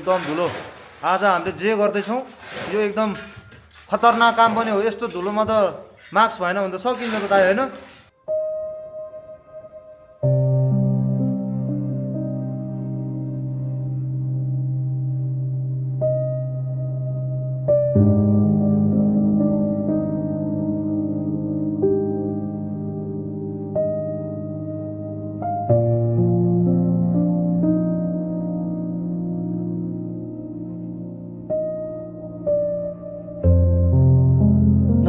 एकदम धुलो आज हामीले जे गर्दैछौँ यो एकदम खतरनाक काम पनि हो। यस्तो धुलोमा त मास्क भएन भने त सकिन्छ त दाइ होइन।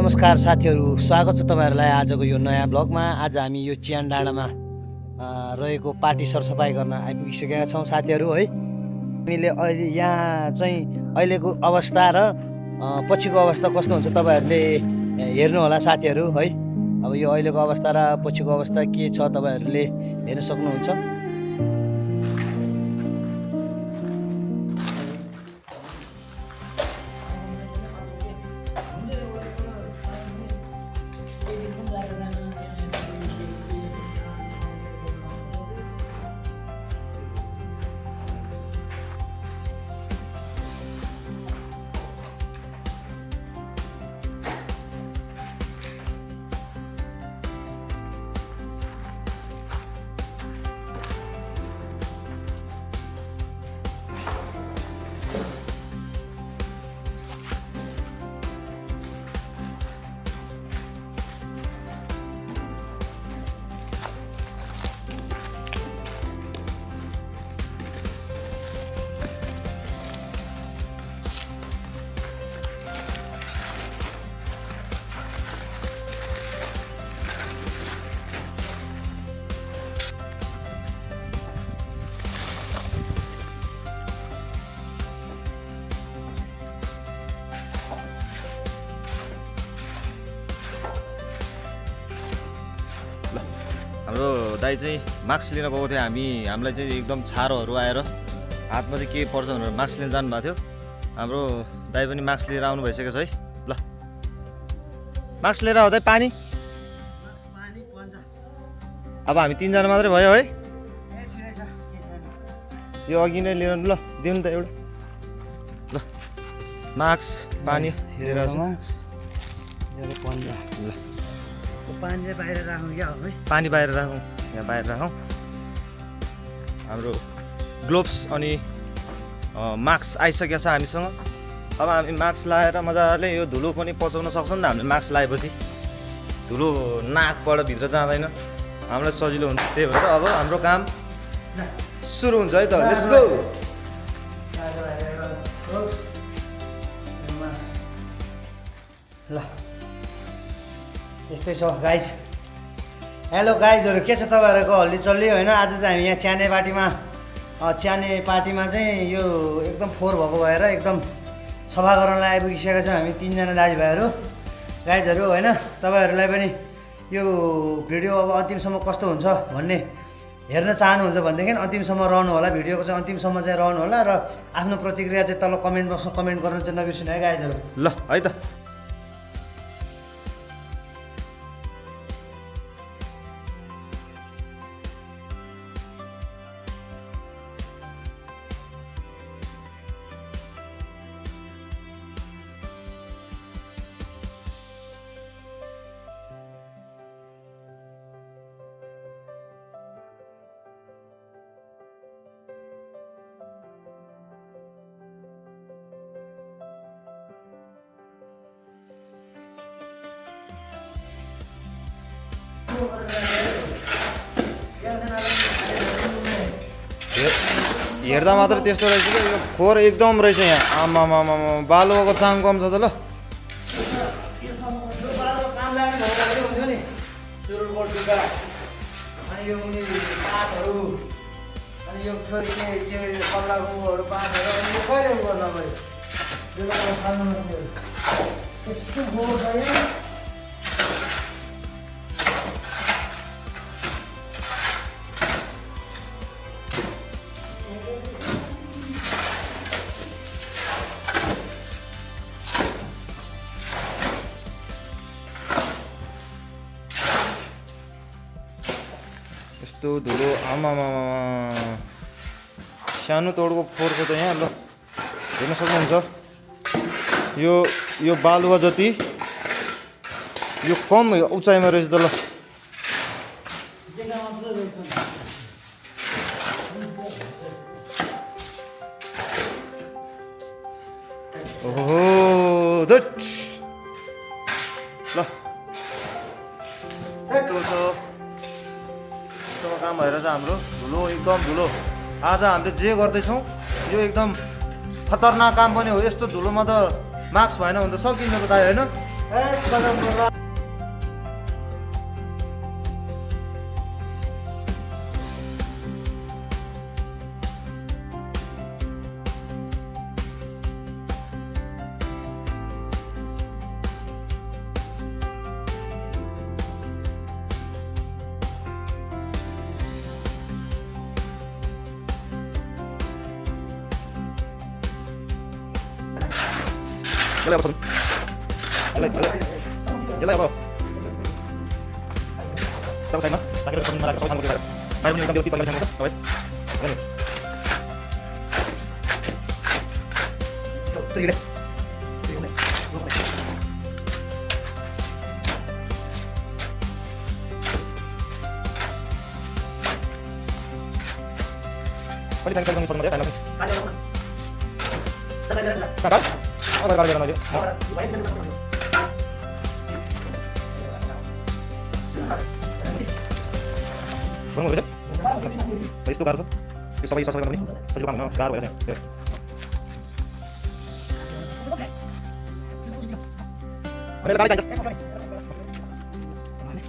नमस्कार साथीहरू, स्वागत छ तपाईँहरूलाई आजको यो नयाँ ब्लगमा। आज हामी यो चियान डाँडामा रहेको पार्टी सरसफाइ गर्न आइपुगिसकेका छौँ साथीहरू है। हामीले अहिले यहाँ चाहिँ अहिलेको अवस्था र पछिको अवस्था कस्तो हुन्छ तपाईँहरूले हेर्नु होला साथीहरू है। अब यो अहिलेको अवस्था र पछिको अवस्था के छ तपाईँहरूले हेर्न सक्नुहुन्छ। हाम्रो दाइ चाहिँ मास्क लिन गएको थियो। हामीलाई चाहिँ एकदम छारोहरू आएर हातमा चाहिँ के पर्छ भनेर मास्क लिन जानुभएको थियो। हाम्रो दाइ पनि मास्क लिएर आउनु भइसकेको छ है। ल मास्क लिएर आउँदै पानी अब हामी तिनजना मात्रै भयो है। यो अघि नै लिएर ल दिनु त एउटा ल मास्क पानी लिएर ल पानी बाहिर राखौँ क्या है। पानी बाहिर राखौँ, यहाँ बाहिर राखौँ। हाम्रो ग्लोभ्स अनि मास्क आइसकेको छ हामीसँग। अब हामी मास्क लगाएर मजाले यो धुलो पनि पचाउन सक्छौँ नि त। हामीले मास्क लगाएपछि धुलो नाकबाट भित्र जाँदैन, हामीलाई सजिलो हुन्छ। त्यही भएर अब हाम्रो काम सुरु हुन्छ है त। Let's go. ल यस्तै छ गाइज। हेलो गाइजहरू, के छ तपाईँहरूको हल्ली होइन। आज चाहिँ हामी यहाँ च्याने पार्टीमा चाहिँ यो एकदम फोहोर भएको भएर एकदम सफा गर्नलाई आइपुगिसकेका छौँ हामी तिनजना दाजुभाइहरू गाइजहरू होइन। तपाईँहरूलाई पनि यो भिडियो अब अन्तिमसम्म कस्तो हुन्छ भन्ने हेर्न चाहनुहुन्छ भनेदेखि अन्तिमसम्म रहनु होला। भिडियोको चाहिँ अन्तिमसम्म चाहिँ रहनु होला र आफ्नो प्रतिक्रिया चाहिँ तल कमेन्ट बक्समा कमेन्ट गर्न चाहिँ नबिर्सिनु है गाइजहरू। ल है त। हेर्दा मात्र त्यस्तो रहेछ क्या, यो फोहोर एकदम रहेछ यहाँ। आमामा बालुवाको चाङ कम छ त ल। अनि यो पातहरू अनि यो कल्लाहरू पातहरू अनि यो कहिले गर्नु अब यो खानु नसक्यो यस्तो फोहोर छ यहाँ। यस्तो धुलो आमामा सानो तोडको फोहोर छ त यहाँ। ल हेर्न सक्नुहुन्छ यो बालुवा जति यो कम उचाइमा रहेछ त ल। ओहो धुट ल काम भएर चाहिँ हाम्रो धुलो एकदम धुलो। आज हामीले जे गर्दैछौँ यो एकदम खतरनाक काम पनि हो। यस्तो धुलोमा त मास्क भएन भने त सकिन्छ त दाइ होइन। Jelek apa? Jelek apa? Tahu saya mah? Tak kira pernah kau tangguh kita. Saya punya kamera kita lagi sama kita. Kau ini. Terus deh. Kau di tangguh kami ya, tangguh. Kakak? Apa kalau jalan aja? Kurang boleh? Dari situ harus. Sampai sosok ini. Sosok kamu, baru ya. Ada kali aja.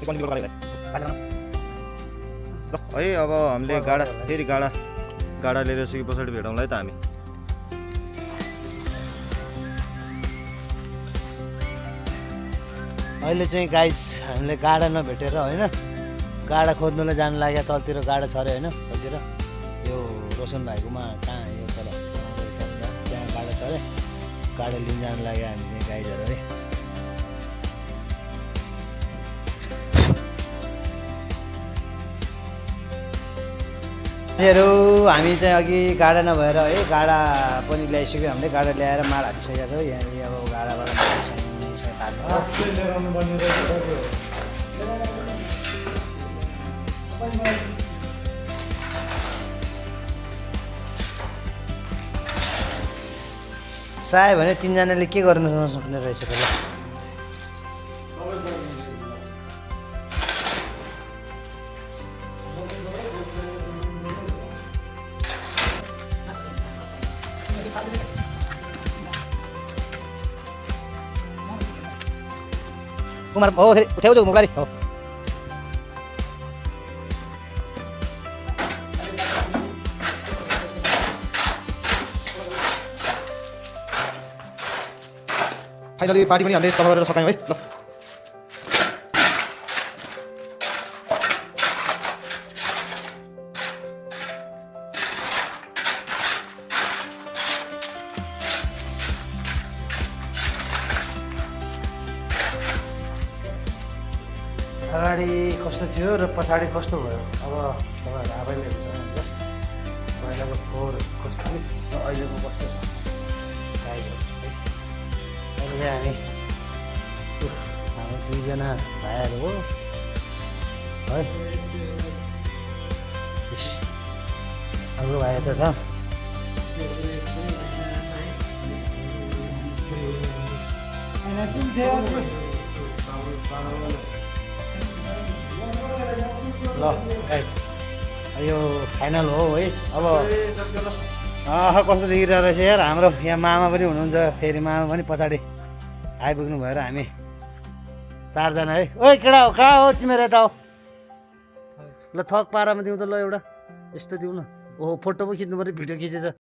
Ikon dulu kali. ल है अब हामीले फेरि गाडा लिएर सके पछाडि भेटौँला है त हामी। अहिले चाहिँ गाइस हामीले गाडा नभेटेर होइन गाडा खोज्नुलाई जानु लाग्यो। तलतिर गाडा छ अरे होइन तलतिर यो रोशन भाइकोमा कहाँ यो तल त्यहाँ गाडा छ अरे। गाडा लिन जानु लाग्यो हामी चाहिँ गाइजहरू है। हामी चाहिँ अघि गाडा नभएर है गाडा पनि ल्याइसक्यो। हामीले गाडा ल्याएर माल हालिसकेका छौँ। यहाँ अब गाडाबाट चाह्यो भने तिनजनाले के गर्न सक्ने रहेछ त ल। कुमार हो उठ्याउ जाऊ मुगलारी हो। फाइनली पार्टी पनि हामीले सफा गरेर सकायौँ है ल। अगाडि कस्तो थियो र पछाडि कस्तो भयो अब तपाईँहरू आफैले हेर्नुहुन्छ। पहिलाको फोहोर कस्तो थियो र अहिलेको कस्तो छ गाईहरू है। अहिले हामी हाम्रो दुईजना भाइहरू हो है। हाम्रो भाइ त छ ल यो फाइनल हो है। अब कस्तो देखिरहेको रहेछ यार। हाम्रो यहाँ मामा पनि हुनुहुन्छ। फेरि मामा पनि पछाडि आइपुग्नु भएर हामी चारजना है। ओइ केटा हो कहाँ हो तिमीहरू यता हो ल। थक पारामा दिउँ त ल एउटा यस्तो दिउँ न। ओहो फोटो पो खिच्नु पऱ्यो भिडियो खिचेछ।